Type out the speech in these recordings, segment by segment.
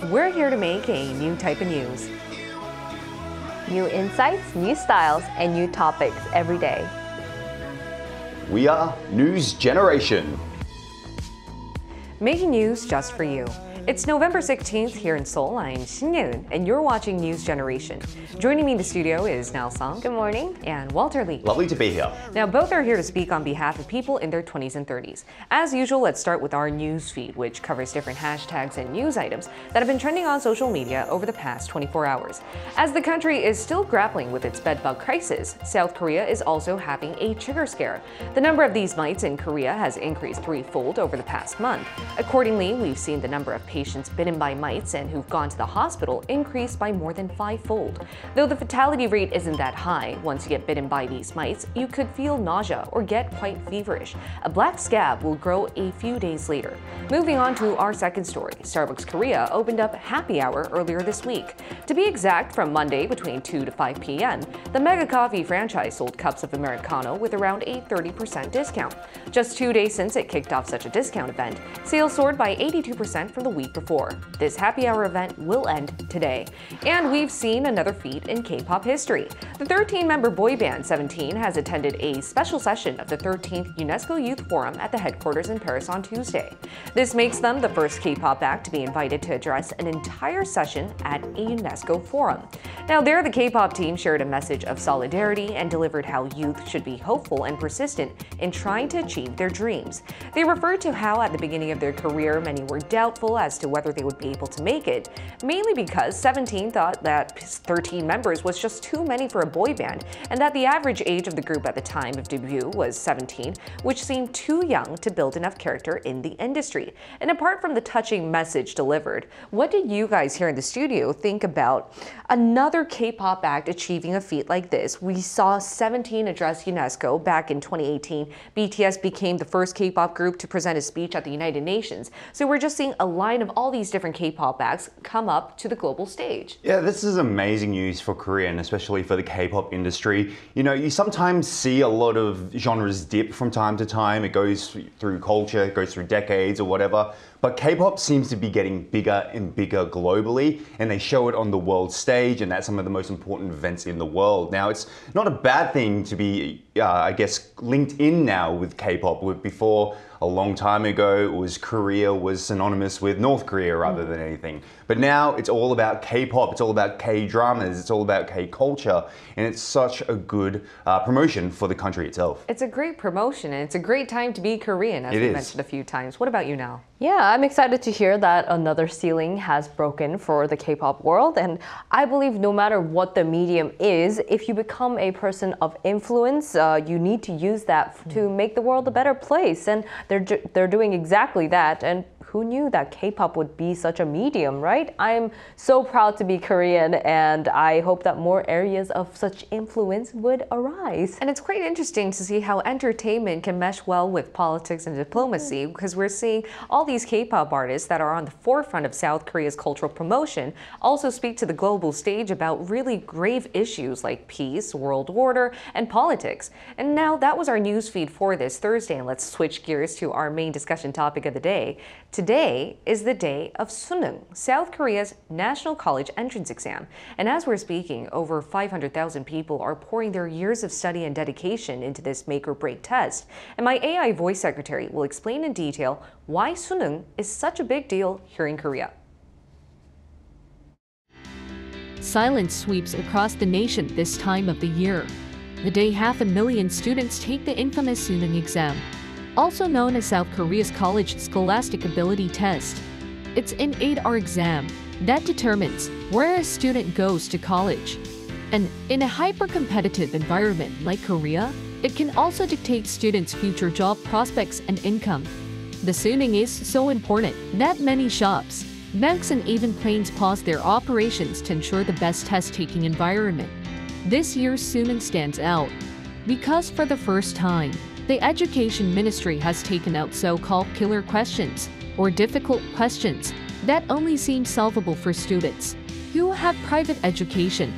we're here to make a new type of news. New insights, new styles, and new topics every day. We are News Generation. Making news just for you. It's November 16th here in Seoul. I'm Suneung, and you're watching News Generation. Joining me in the studio is Song. Good morning. And Walter Lee. Lovely to be here. Now, both are here to speak on behalf of people in their 20s and 30s. As usual, let's start with our news feed, which covers different hashtags and news items that have been trending on social media over the past 24 hours. As the country is still grappling with its bedbug crisis, South Korea is also having a chigger scare. The number of these mites in Korea has increased threefold over the past month. Accordingly, we've seen the number of patients bitten by mites and who've gone to the hospital increase by more than fivefold. Though the fatality rate isn't that high, once you get bitten by these mites, you could feel nausea or get quite feverish. A black scab will grow a few days later. Moving on to our second story, Starbucks Korea opened up happy hour earlier this week. To be exact, from Monday between 2 to 5 p.m., the Mega Coffee franchise sold cups of Americano with around a 30% discount. Just 2 days since it kicked off such a discount event, sales soared by 82% from the week before. This happy hour event will end today. And we've seen another feat in K-pop history. The 13-member boy band 17 has attended a special session of the 13th UNESCO Youth Forum at the headquarters in Paris on Tuesday. This makes them the first K-pop act to be invited to address an entire session at a UNESCO forum. Now there, the K-pop team shared a message of solidarity and delivered how youth should be hopeful and persistent in trying to achieve their dreams. They referred to how at the beginning of their career, many were doubtful as to whether they would be able to make it, mainly because 17 thought that 13 members was just too many for a boy band, and that the average age of the group at the time of debut was 17, which seemed too young to build enough character in the industry. And apart from the touching message delivered, what did you guys here in the studio think about another K-pop act achieving a feat like this? We saw 17 address UNESCO back in 2018. BTS became the first K-pop group to present a speech at the United Nations. So we're just seeing a line of all these different K-pop acts come up to the global stage. Yeah, this is amazing news for Korea and especially for the K-pop industry. You know, you sometimes see a lot of genres dip from time to time. It goes through culture, it goes through decades or whatever. But K-pop seems to be getting bigger and bigger globally, and they show it on the world stage, and that's some of the most important events in the world. Now, it's not a bad thing to be, I guess, linked in now with K-pop. Before, a long time ago, Korea was synonymous with North Korea rather than anything. But now it's all about K-pop, it's all about K-dramas, it's all about K-culture, and it's such a good promotion for the country itself. It's a great promotion, and it's a great time to be Korean, as we mentioned a few times. What about you now? Yeah, I'm excited to hear that another ceiling has broken for the K-pop world, and I believe no matter what the medium is, if you become a person of influence, you need to use that to make the world a better place, and they're doing exactly that. And who knew that K-pop would be such a medium, right? I'm so proud to be Korean, and I hope that more areas of such influence would arise. And it's quite interesting to see how entertainment can mesh well with politics and diplomacy, because we're seeing all these K-pop artists that are on the forefront of South Korea's cultural promotion also speak to the global stage about really grave issues like peace, world order, and politics. And now that was our news feed for this Thursday, and let's switch gears to our main discussion topic of the day. Today is the day of Suneung, South Korea's national college entrance exam. And as we're speaking, over 500,000 people are pouring their years of study and dedication into this make-or-break test. And my AI voice secretary will explain in detail why Suneung is such a big deal here in Korea. Silence sweeps across the nation this time of the year, the day 500,000 students take the infamous Suneung exam, also known as South Korea's college scholastic ability test. It's an 8-hour exam that determines where a student goes to college. And in a hyper-competitive environment like Korea, it can also dictate students' future job prospects and income. The Suneung is so important that many shops, banks, and even planes pause their operations to ensure the best test-taking environment. This year's Suneung stands out because for the first time, the Education Ministry has taken out so-called killer questions, or difficult questions, that only seem solvable for students who have private education.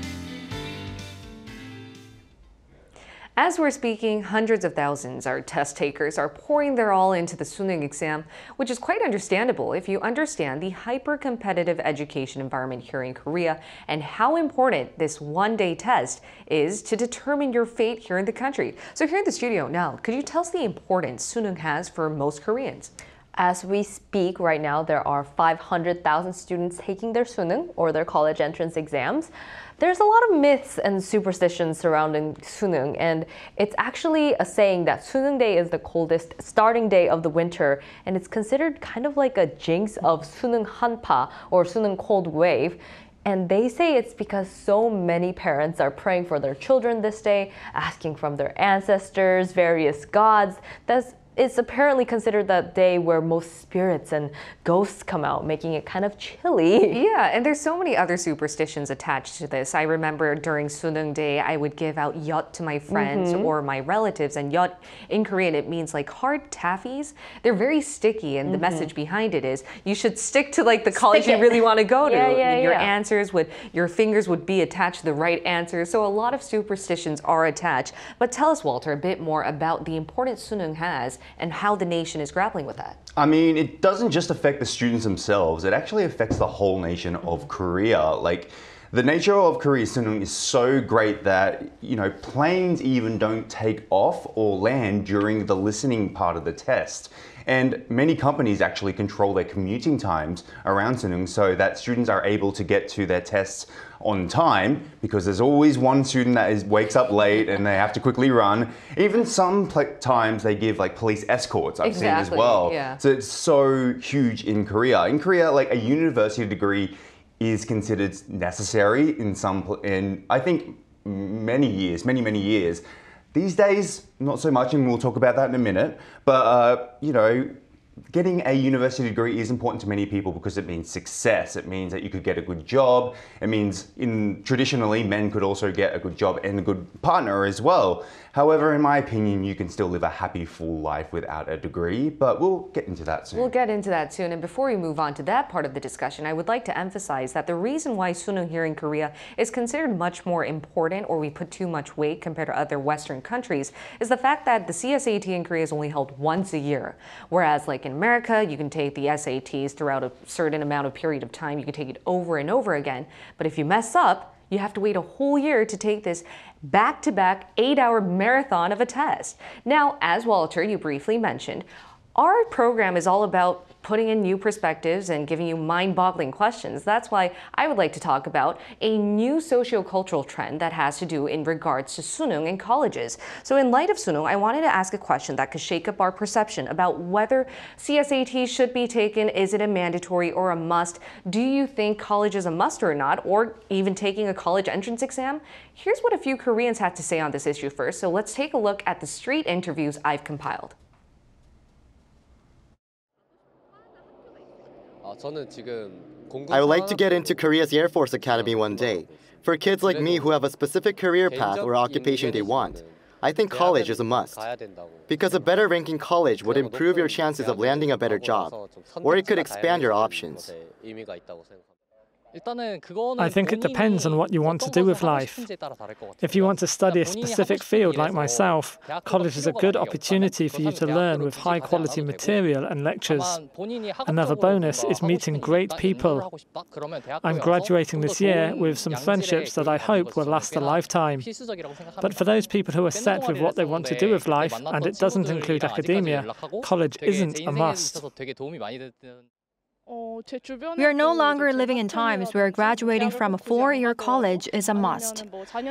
As we're speaking, hundreds of thousands of test takers are pouring their all into the Suneung exam, which is quite understandable if you understand the hyper-competitive education environment here in Korea and how important this one-day test is to determine your fate here in the country. So here in the studio now, could you tell us the importance Suneung has for most Koreans? As we speak right now, there are 500,000 students taking their Suneung, or their college entrance exams. There's a lot of myths and superstitions surrounding Suneung, and it's actually a saying that Suneung Day is the coldest starting day of the winter, and it's considered kind of like a jinx of Suneung Hanpa, or Suneung cold wave. And they say it's because so many parents are praying for their children this day, asking from their ancestors, various gods. It's apparently considered that day where most spirits and ghosts come out, making it kind of chilly. Yeah, and there's so many other superstitions attached to this. I remember during Suneung Day, I would give out yut to my friends or my relatives, and yut in Korean, it means like hard taffies. They're very sticky, and the message behind it is you should stick to like the college you really want to go to. Your fingers would be attached to the right answer. So a lot of superstitions are attached. But tell us, Walter, a bit more about the importance Suneung has and how the nation is grappling with that. I mean, it doesn't just affect the students themselves, it actually affects the whole nation of Korea. Like, the nature of Korea's Suneung is so great that, planes even don't take off or land during the listening part of the test. And many companies actually control their commuting times around Suneung so that students are able to get to their tests on time, because there's always one student that wakes up late and they have to quickly run. Even sometimes they give like police escorts, I've seen as well. Yeah. So it's so huge in Korea. In Korea, like a university degree is considered necessary in I think many years. These days, not so much, and we'll talk about that in a minute. But, getting a university degree is important to many people because it means success. It means that you could get a good job. It means traditionally, men could also get a good job and a good partner as well. However, in my opinion, you can still live a happy, full life without a degree, but we'll get into that soon. We'll get into that soon. And before we move on to that part of the discussion, I would like to emphasize that the reason why Suneung here in Korea is considered much more important, or we put too much weight compared to other Western countries, is the fact that the CSAT in Korea is only held once a year. Whereas like in America, you can take the SATs throughout a certain amount of period of time. You can take it over and over again. But if you mess up, you have to wait a whole year to take this back-to-back 8-hour marathon of a test. Now, as Walter, you briefly mentioned, our program is all about putting in new perspectives and giving you mind-boggling questions. That's why I would like to talk about a new socio-cultural trend that has to do in regards to Suneung in colleges. So in light of Suneung, I wanted to ask a question that could shake up our perception about whether CSAT should be taken. Is it a mandatory or a must? Do you think college is a must or not, or even taking a college entrance exam? Here's what a few Koreans had to say on this issue first. So let's take a look at the street interviews I've compiled. I would like to get into Korea's Air Force Academy one day. For kids like me who have a specific career path or occupation they want, I think college is a must. Because a better ranking college would improve your chances of landing a better job, or it could expand your options. I think it depends on what you want to do with life. If you want to study a specific field like myself, college is a good opportunity for you to learn with high-quality material and lectures. Another bonus is meeting great people. I'm graduating this year with some friendships that I hope will last a lifetime. But for those people who are set with what they want to do with life, and it doesn't include academia, college isn't a must. We are no longer living in times where graduating from a 4-year college is a must.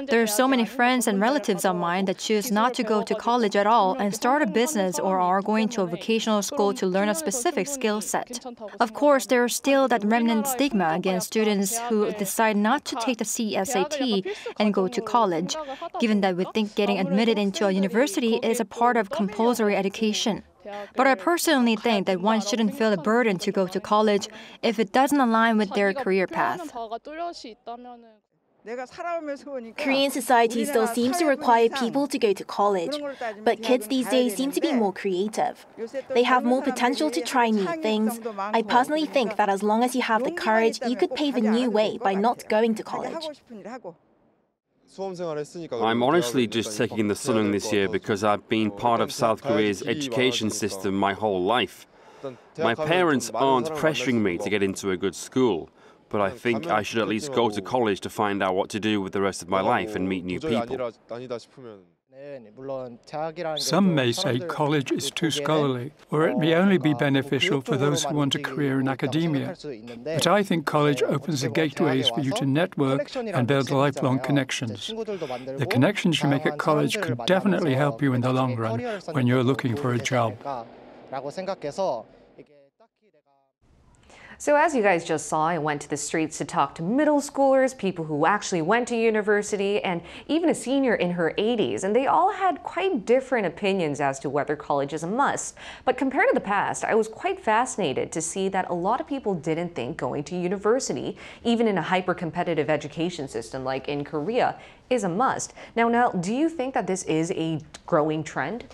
There are so many friends and relatives of mine that choose not to go to college at all and start a business or are going to a vocational school to learn a specific skill set. Of course, there is still that remnant stigma against students who decide not to take the CSAT and go to college, given that we think getting admitted into a university is a part of compulsory education. But I personally think that one shouldn't feel a burden to go to college if it doesn't align with their career path. Korean society still seems to require people to go to college, but kids these days seem to be more creative. They have more potential to try new things. I personally think that as long as you have the courage, you could pave a new way by not going to college. I'm honestly just taking the Suneung this year because I've been part of South Korea's education system my whole life. My parents aren't pressuring me to get into a good school, but I think I should at least go to college to find out what to do with the rest of my life and meet new people. Some may say college is too scholarly, or it may only be beneficial for those who want a career in academia. But I think college opens the gateways for you to network and build lifelong connections. The connections you make at college could definitely help you in the long run when you're looking for a job. So as you guys just saw, I went to the streets to talk to middle schoolers, people who actually went to university, and even a senior in her 80s, and they all had quite different opinions as to whether college is a must. But compared to the past, I was quite fascinated to see that a lot of people didn't think going to university, even in a hyper-competitive education system like in Korea, is a must. Now, do you think that this is a growing trend?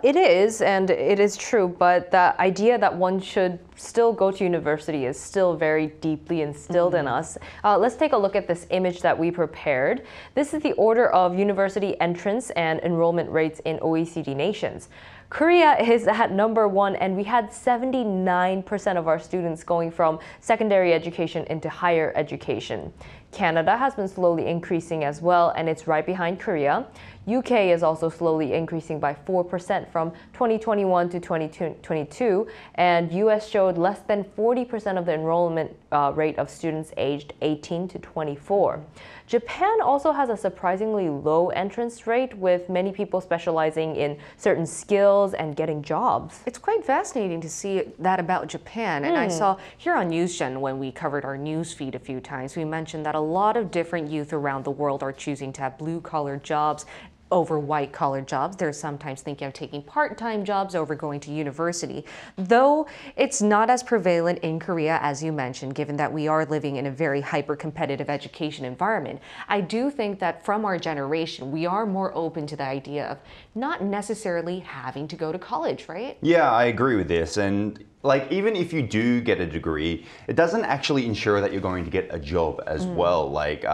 It is, and it is true, but the idea that one should still go to university is still very deeply instilled in us. Let's take a look at this image that we prepared. This is the order of university entrance and enrollment rates in OECD nations. Korea is at number 1, and we had 79% of our students going from secondary education into higher education. Canada has been slowly increasing as well, and it's right behind Korea. UK is also slowly increasing by 4% from 2021 to 2022, and US showed less than 40% of the enrollment rate of students aged 18 to 24. Japan also has a surprisingly low entrance rate, with many people specializing in certain skills and getting jobs. It's quite fascinating to see that about Japan. And I saw here on NewsGen, when we covered our news feed a few times, we mentioned that a lot of different youth around the world are choosing to have blue-collar jobs over white-collar jobs. They're sometimes thinking of taking part-time jobs over going to university, though it's not as prevalent in Korea, as you mentioned, given that we are living in a very hyper-competitive education environment. I do think that from our generation, we are more open to the idea of not necessarily having to go to college, right? Yeah, I agree with this. And like, even if you do get a degree, it doesn't actually ensure that you're going to get a job as well. Like,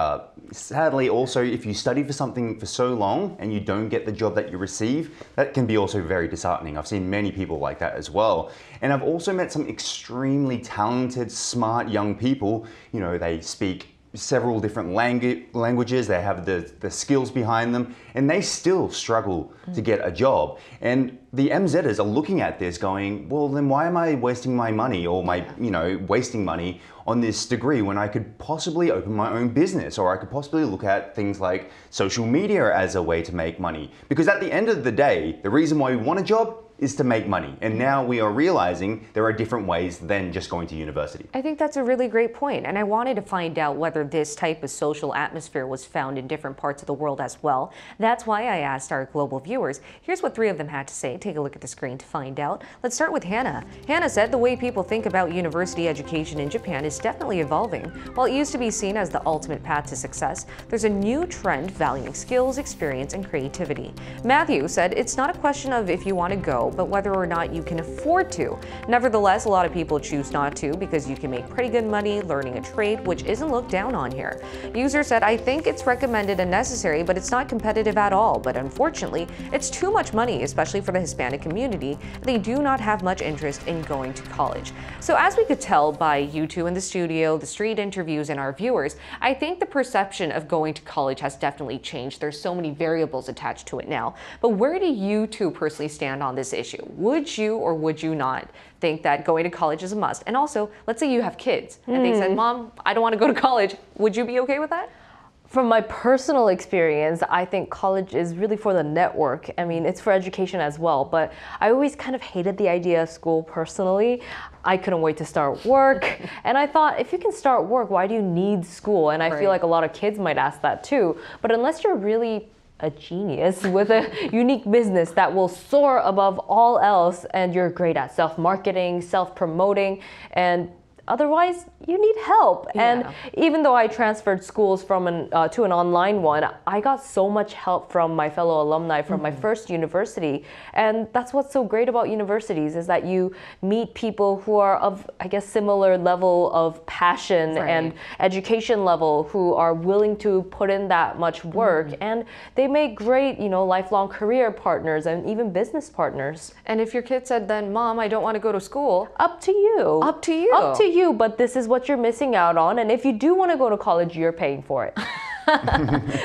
sadly, also, if you study for something for so long and you don't get the job that you receive, that can be also very disheartening. I've seen many people like that as well. And I've also met some extremely talented, smart young people. You know, they speak several different languages, they have the skills behind them, and they still struggle to get a job. And the MZers are looking at this going, well, then why am I wasting my money or wasting money on this degree when I could possibly open my own business, or I could possibly look at things like social media as a way to make money? Because at the end of the day, the reason why we want a job is to make money. And now we are realizing there are different ways than just going to university. I think that's a really great point. And I wanted to find out whether this type of social atmosphere was found in different parts of the world as well. That's why I asked our global viewers. Here's what 3 of them had to say. Take a look at the screen to find out. Let's start with Hannah. Hannah said the way people think about university education in Japan is definitely evolving. While it used to be seen as the ultimate path to success, there's a new trend valuing skills, experience, and creativity. Matthew said it's not a question of if you want to go, but whether or not you can afford to. Nevertheless, a lot of people choose not to because you can make pretty good money learning a trade, which isn't looked down on here. User said, I think it's recommended and necessary, but it's not competitive at all. But unfortunately, it's too much money, especially for the Hispanic community. They do not have much interest in going to college. So as we could tell by you two in the studio, the street interviews, and our viewers, I think the perception of going to college has definitely changed. There's so many variables attached to it now. But where do you two personally stand on this issue? Would you or would you not think that going to college is a must? And also, let's say you have kids and they said, Mom, I don't want to go to college. Would you be okay with that? From my personal experience, I think college is really for the network. I mean, it's for education as well, but I always kind of hated the idea of school personally. I couldn't wait to start work. And I thought, if you can start work, why do you need school? And I feel like a lot of kids might ask that too. But unless you're really a genius with a unique business that will soar above all else, and you're great at self-marketing, self-promoting, and Otherwise, you need help. Yeah. And even though I transferred schools from to an online one, I got so much help from my fellow alumni from my first university. And that's what's so great about universities is that you meet people who are of, I guess, similar level of passion and education level who are willing to put in that much work. And they make great, lifelong career partners and even business partners. And if your kid said then, Mom, I don't want to go to school. Up to you. Up to you. Up to you, but this is what you're missing out on. And if you do want to go to college, you're paying for it.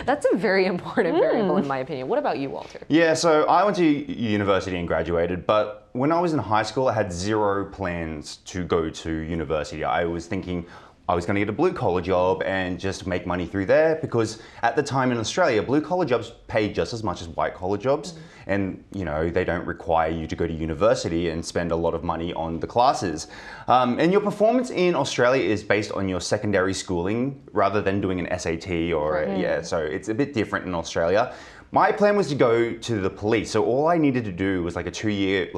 That's a very important variable in my opinion. What about you, Walter? Yeah, so I went to university and graduated, but when I was in high school, I had zero plans to go to university. I was thinking I was going to get a blue-collar job and just make money through there because at the time in Australia, blue-collar jobs pay just as much as white-collar jobs. And, they don't require you to go to university and spend a lot of money on the classes. And your performance in Australia is based on your secondary schooling rather than doing an SAT or, so it's a bit different in Australia. My plan was to go to the police. So all I needed to do was like a 2-year,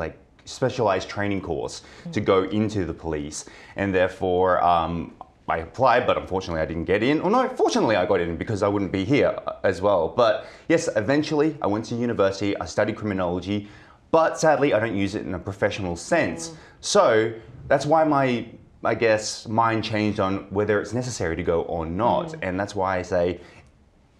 specialized training course to go into the police. And therefore, I applied, but unfortunately I didn't get in. Or no, fortunately I got in because I wouldn't be here as well. But yes, eventually I went to university, I studied criminology, but sadly I don't use it in a professional sense. So that's why my, mind changed on whether it's necessary to go or not. And that's why I say,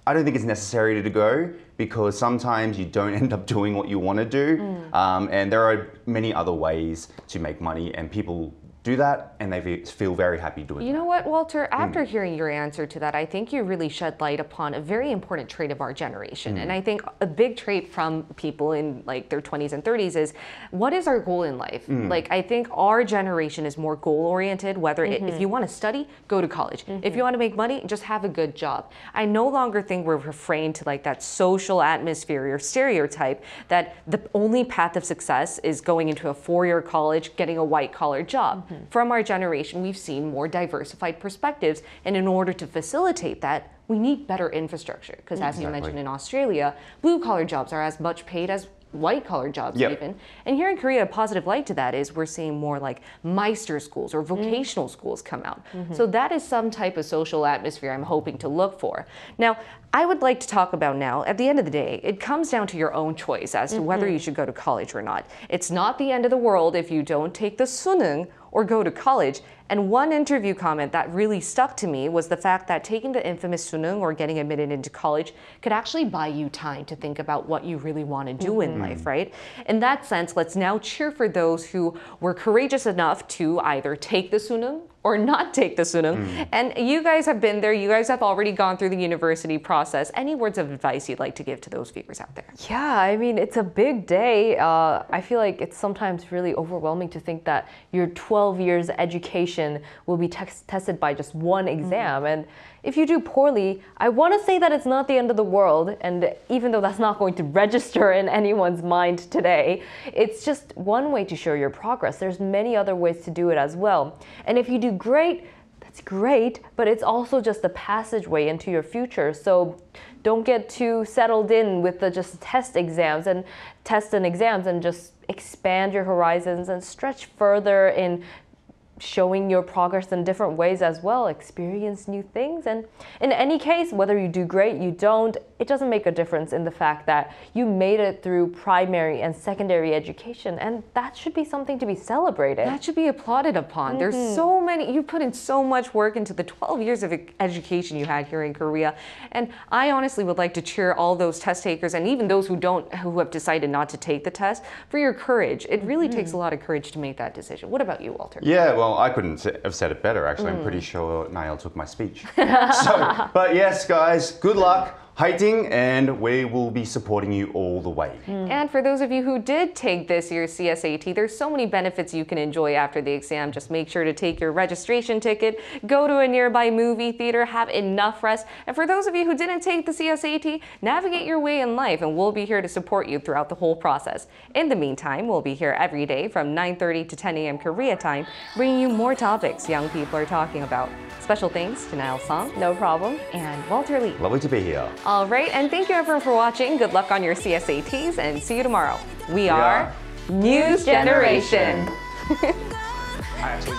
I don't think it's necessary to go because sometimes you don't end up doing what you want to do. And there are many other ways to make money and people do that and they feel very happy doing it. You know what, Walter? After hearing your answer to that, I think you really shed light upon a very important trait of our generation. And I think a big trait from people in their 20s and 30s is what is our goal in life? I think our generation is more goal-oriented, whether if you want to study, go to college. If you want to make money, just have a good job. I no longer think we're refrained to that social atmosphere or stereotype that the only path of success is going into a 4-year college, getting a white-collar job. From our generation, we've seen more diversified perspectives, and in order to facilitate that, we need better infrastructure. Because as you mentioned in Australia, blue-collar jobs are as much paid as white-collar jobs even. And here in Korea, a positive light to that is we're seeing more Meister schools or vocational schools come out. So that is some type of social atmosphere I'm hoping to look for. Now, I would like to talk about now, at the end of the day, it comes down to your own choice as to whether you should go to college or not. It's not the end of the world if you don't take the Suneung or go to college. And one interview comment that really stuck to me was the fact that taking the infamous Suneung or getting admitted into college could actually buy you time to think about what you really want to do in life, right? In that sense, let's now cheer for those who were courageous enough to either take the Suneung or not take the Suneung. And you guys have been there. You guys have already gone through the university process. Any words of advice you'd like to give to those viewers out there? Yeah, I mean, it's a big day. I feel like it's sometimes really overwhelming to think that your 12 years education will be tested by just one exam. And if you do poorly, I want to say that it's not the end of the world. And even though that's not going to register in anyone's mind today, it's just one way to show your progress. There's many other ways to do it as well. And if you do great, that's great, but it's also just a passageway into your future. So don't get too settled in with the just tests and exams and just expand your horizons and stretch further in showing your progress in different ways as well, experience new things. And in any case, whether you do great, you don't, it doesn't make a difference in the fact that you made it through primary and secondary education, and that should be something to be celebrated. That should be applauded upon. There's so many, you put in so much work into the 12 years of education you had here in Korea, and I honestly would like to cheer all those test takers and even those who have decided not to take the test for your courage. It really takes a lot of courage to make that decision. What about you, Walter? Yeah, well, I couldn't have said it better, actually. I'm pretty sure Niall took my speech. But yes, guys, good luck. Fighting, and we will be supporting you all the way. And for those of you who did take this year's CSAT, there's so many benefits you can enjoy after the exam. Just make sure to take your registration ticket, go to a nearby movie theater, have enough rest. And for those of you who didn't take the CSAT, navigate your way in life, and we'll be here to support you throughout the whole process. In the meantime, we'll be here every day from 9:30 to 10 a.m. Korea time, bringing you more topics young people are talking about. Special thanks to Niall Song, no problem, and Walter Lee. Lovely to be here. All right, and thank you everyone for watching. Good luck on your CSATs, and see you tomorrow. We are News Generation. I actually